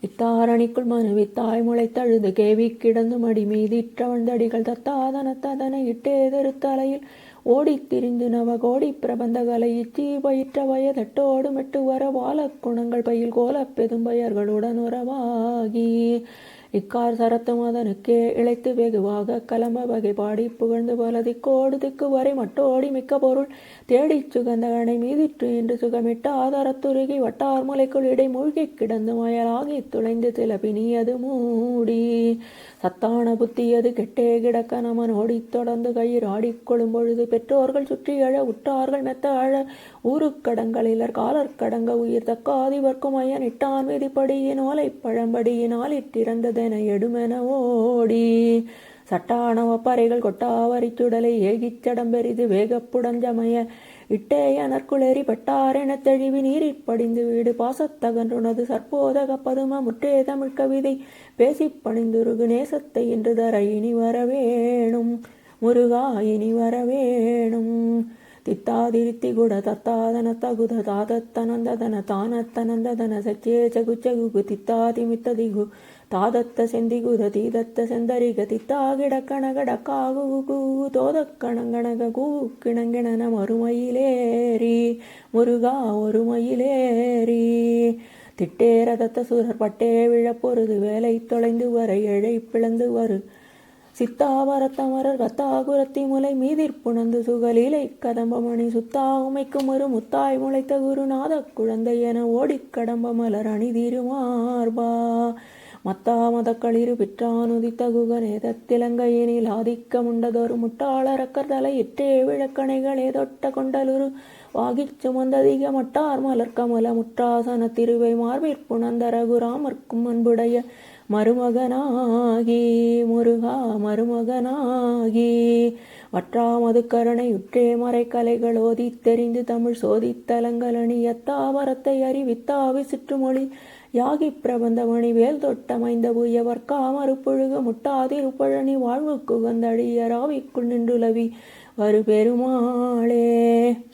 இத்தாரணிக்குள் மனுவித்தாய் முளைத்தழுது KV கிடந்து மடி மீதிற்றவழ்ந்தடிகள் தத்தாதனத்ததனை இட்டேதெருத்தலையில் ஓடித் திரிந்து நவகோடி பிரபந்தகலை இச்சீ பயிற்ற வயதட்டோடு மெட்டு வர வாழக் குணங்கள் பயில் கோலப் பெதும்பயர்களுடன் உறவாகி இக்கார் சரத்தும் அதனுக்கே இழைத்து வெகுவாக கலம்ப வகை பாடி புகழ்ந்து பலதி கோடு திக்கு வரை மட்டோடி மிக்க பொருள் தேடிச் சுகந்த அணை மீதிற்று என்று சுகமிட்ட ஆதாரத்துருகி வட்டார் முலைக்குள் இடை மூழ்கிக் கிடந்து மயலாகி துளைந்து திலபினி அது மூடி சத்தான புத்தியது கெட்டே கிடக்க நமன் ஓடித் தொடர்ந்து கயிறு ஆடிக்கொள்ளும் பொழுது பெற்றோர்கள் சுற்றி அழ உற்றார்கள் மெத்த அழ ஊருக்கடங்களிலர் காலற்கடங்க உயிர் தக்காதிவர்க்கும் ஐயன் இட்டான் விதிப்படியின் ஓலை பழம்படியினால் இட்டிறந்ததென எடுமென ஓடி சட்டானவ பறைகள் கொட்டாவரிச் சுடலை ஏகிச் சடம்பெரிது வேகப்புடஞ்சமய இட்டேயனற்குளேறி பட்டாரெனத் தெழிவி நீரிற் படிந்து வீடு பாசத்தகன்றுனது சற்போதக பதும முற்றே தமிழ் கவிதை பேசிப் பணிந்துருகு நேசத்தை என்று தர இனி வரவேணும் முருகா இனி வரவேணும் தித்தாதிருத்தி குட தத்தாதன தகுத தாதத்தனந்ததன தானத்தனந்ததன சச்சே சகுச்சகுகு தித்தாதிமித்ததிகு தாதத்த செந்திகுத தீதத்த செந்தரிக தித்தாகிடக்கணகடக்காகு தோதக்கணங்கணக கூக்கிணங்கிணன மறுமையிலேரி முருகா ஒருமையிலேரி திட்டேரதத்த சுரர் பட்டே விழப்பொருது வேலை தொலைந்து வர எழை பிளந்து வரு சித்தாவரத்தமரர் கத்தாகுரத்தி முலை மீதிற்புணர்ந்து சுகலீலை கதம்பமணி சுத்தா உமைக்கும் ஒரு முத்தாய் முளைத்த குருநாத குழந்தை என ஓடிக் கடம்ப மலர் அணிதிருமார்பா மத்தா மதக்களிரு பிற்றானுதித்த குகநேதத்திலங்கையினில் ஆதிக்கமுண்டதொரு முட்டாளரக்கர் தலை இற்றே விளக்கணைகளே தொட்ட கொண்டலுரு வாகிச் சுமந்ததிக மட்டார் மலர் கமல முற்றாசன திருவை மார்பிற்புணர்ந்த ரகுராமர்க்கும் அன்புடைய மருமகனாகி முருகா மருமகனாகி வற்றாமது கருணையுற்றே மறைக்கலைகள் ஓதித் தெரிந்து தமிழ் சோதித்தலங்கலணியத்தாவரத்தை அறிவித்தாவி சிற்றுமொழி யாகி பிரபந்தமணி வேல் தொட்டமைந்த புயவர்க்கா மறுப்புழுகு முட்டாதிருப்பழனி வாழ்வுக்குகந்தழிய ராவிக்குள் நின்றுலவி வரு பெருமாளே.